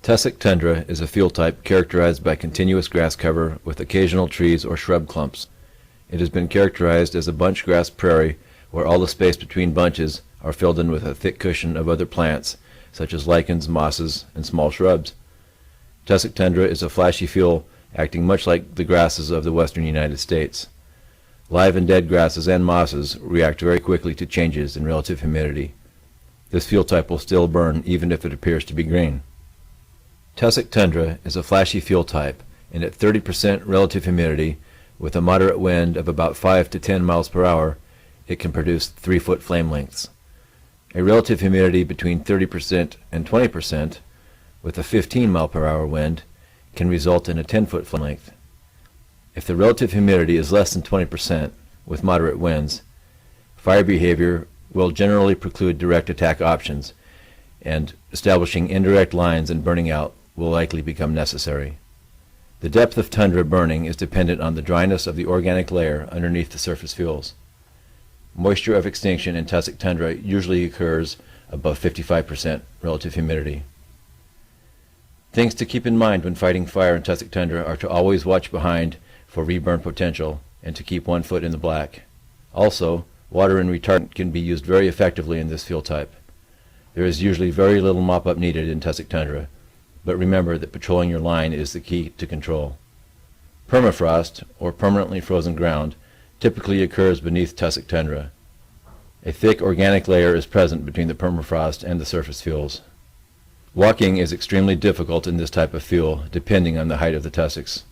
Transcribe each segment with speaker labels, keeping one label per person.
Speaker 1: Tussock tundra is a field type characterized by continuous grass cover with occasional trees or shrub clumps. It has been characterized as a bunch grass prairie where all the space between bunches are filled in with a thick cushion of other plants, such as lichens, mosses, and small shrubs. Tussock tundra is a flashy field acting much like the grasses of the western United States. Live and dead grasses and mosses react very quickly to changes in relative humidity. This field type will still burn even if it appears to be green. Tussock tundra is a flashy field type, and at 30% relative humidity, with a moderate wind of about 5 to 10 miles per hour, it can produce 3-foot flame lengths. A relative humidity between 30% and 20%, with a 15 mile per hour wind, can result in a 10-foot flame length. If the relative humidity is less than 20%, with moderate winds, fire behavior will generally preclude direct attack options, and establishing indirect lines and burning out will likely become necessary. The depth of tundra burning is dependent on the dryness of the organic layer underneath the surface fuels. Moisture of extinction in tussock tundra usually occurs above 55% relative humidity. Things to keep in mind when fighting fire in tussock tundra are to always watch behind for reburn potential and to keep 1 foot in the black. Also, water and retardant can be used very effectively in this field type. There is usually very little mop-up needed in tussock tundra, but remember that patrolling your line is the key to control. Permafrost, or permanently frozen ground, typically occurs beneath tussock tundra. A thick organic layer is present between the permafrost and the surface fuels. Walking is extremely difficult in this type of fuel, depending on the height of the tussocks.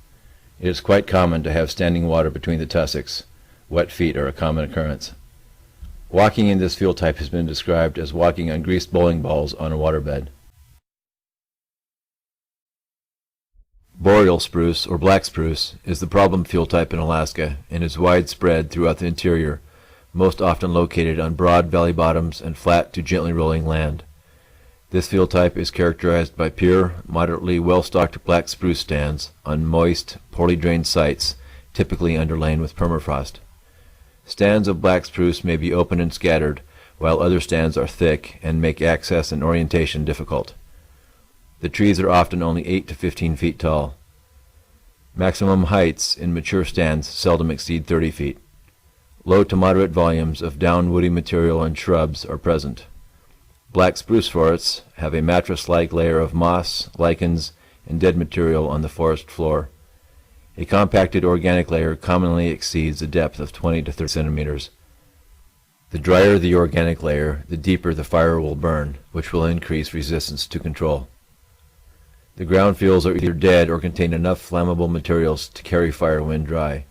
Speaker 1: It is quite common to have standing water between the tussocks. Wet feet are a common occurrence. Walking in this fuel type has been described as walking on greased bowling balls on a waterbed. Boreal spruce, or black spruce, is the problem field type in Alaska and is widespread throughout the interior, most often located on broad valley bottoms and flat to gently rolling land. This field type is characterized by pure, moderately well-stocked black spruce stands on moist, poorly drained sites, typically underlain with permafrost. Stands of black spruce may be open and scattered, while other stands are thick and make access and orientation difficult. The trees are often only 8 to 15 feet tall. Maximum heights in mature stands seldom exceed 30 feet. Low to moderate volumes of down woody material and shrubs are present. Black spruce forests have a mattress-like layer of moss, lichens, and dead material on the forest floor. A compacted organic layer commonly exceeds a depth of 20 to 30 centimeters. The drier the organic layer, the deeper the fire will burn, which will increase resistance to control. The ground fuels are either dead or contain enough flammable materials to carry fire when dry.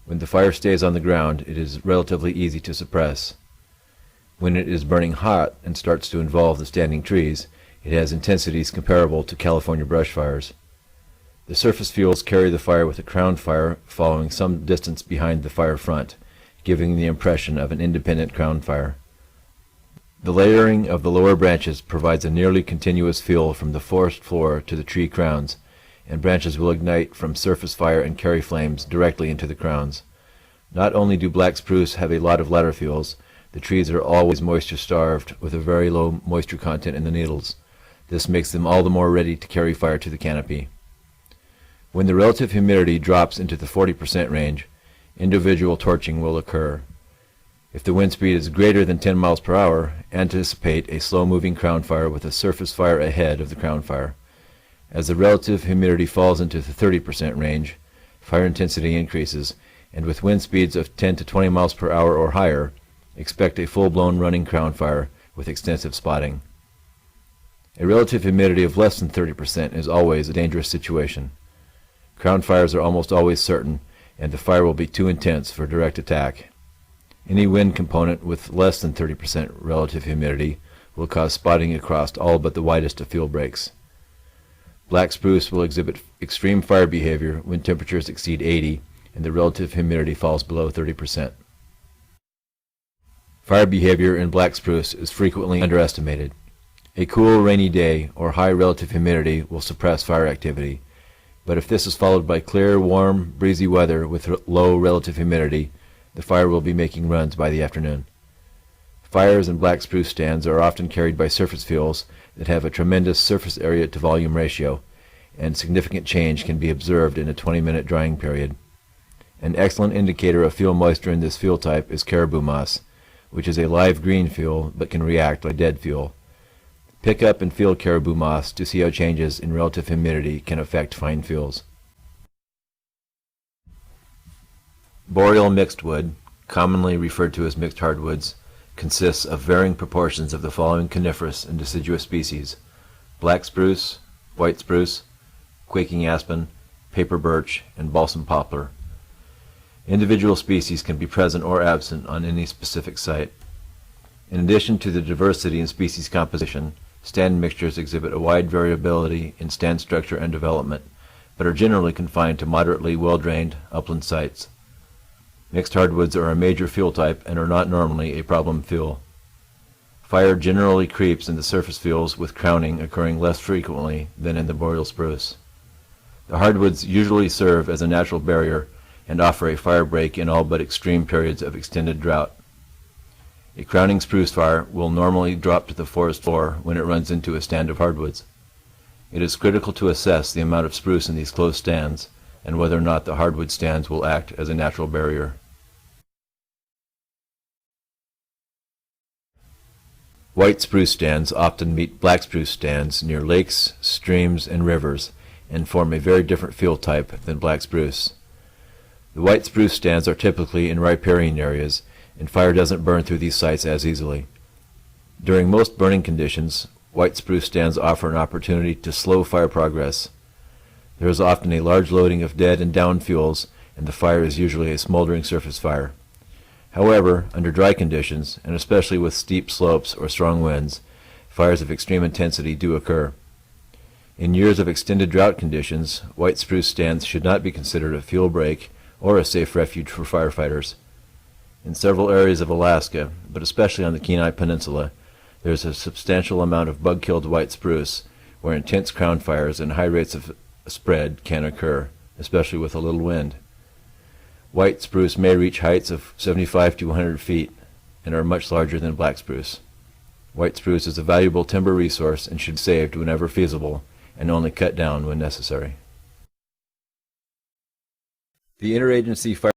Speaker 1: When the fire stays on the ground, it is relatively easy to suppress. When it is burning hot and starts to involve the standing trees, it has intensities comparable to California brush fires. The surface fuels carry the fire with a crown fire following some distance behind the fire front, giving the impression of an independent crown fire. The layering of the lower branches provides a nearly continuous fuel from the forest floor to the tree crowns, and branches will ignite from surface fire and carry flames directly into the crowns. Not only do black spruce have a lot of ladder fuels, the trees are always moisture-starved with a very low moisture content in the needles. This makes them all the more ready to carry fire to the canopy. When the relative humidity drops into the 40% range, individual torching will occur. If the wind speed is greater than 10 miles per hour, anticipate a slow-moving crown fire with a surface fire ahead of the crown fire. As the relative humidity falls into the 30% range, fire intensity increases, and with wind speeds of 10 to 20 miles per hour or higher, expect a full-blown running crown fire with extensive spotting. A relative humidity of less than 30% is always a dangerous situation. Crown fires are almost always certain, and the fire will be too intense for direct attack. Any wind component with less than 30% relative humidity will cause spotting across all but the widest of field breaks. Black spruce will exhibit extreme fire behavior when temperatures exceed 80 and the relative humidity falls below 30%. Fire behavior in black spruce is frequently underestimated. A cool, rainy day or high relative humidity will suppress fire activity, but if this is followed by clear, warm, breezy weather with low relative humidity, the fire will be making runs by the afternoon. Fires in black spruce stands are often carried by surface fuels that have a tremendous surface area to volume ratio, and significant change can be observed in a 20-minute drying period. An excellent indicator of fuel moisture in this fuel type is caribou moss, which is a live green fuel but can react like dead fuel. Pick up and feel caribou moss to see how changes in relative humidity can affect fine fuels. Boreal mixed wood, commonly referred to as mixed hardwoods, consists of varying proportions of the following coniferous and deciduous species: black spruce, white spruce, quaking aspen, paper birch, and balsam poplar. Individual species can be present or absent on any specific site. In addition to the diversity in species composition, stand mixtures exhibit a wide variability in stand structure and development, but are generally confined to moderately well-drained upland sites. Mixed hardwoods are a major fuel type and are not normally a problem fuel. Fire generally creeps in the surface fuels, with crowning occurring less frequently than in the boreal spruce. The hardwoods usually serve as a natural barrier and offer a fire break in all but extreme periods of extended drought. A crowning spruce fire will normally drop to the forest floor when it runs into a stand of hardwoods. It is critical to assess the amount of spruce in these closed stands and whether or not the hardwood stands will act as a natural barrier. White spruce stands often meet black spruce stands near lakes, streams, and rivers, and form a very different fuel type than black spruce. The white spruce stands are typically in riparian areas, and fire doesn't burn through these sites as easily. During most burning conditions, white spruce stands offer an opportunity to slow fire progress. There is often a large loading of dead and down fuels, and the fire is usually a smoldering surface fire. However, under dry conditions, and especially with steep slopes or strong winds, fires of extreme intensity do occur. In years of extended drought conditions, white spruce stands should not be considered a fuel break or a safe refuge for firefighters. In several areas of Alaska, but especially on the Kenai Peninsula, there is a substantial amount of bug-killed white spruce, where intense crown fires and high rates of spread can occur, especially with a little wind. White spruce may reach heights of 75 to 100 feet and are much larger than black spruce. White spruce is a valuable timber resource and should be saved whenever feasible and only cut down when necessary. The Interagency Fire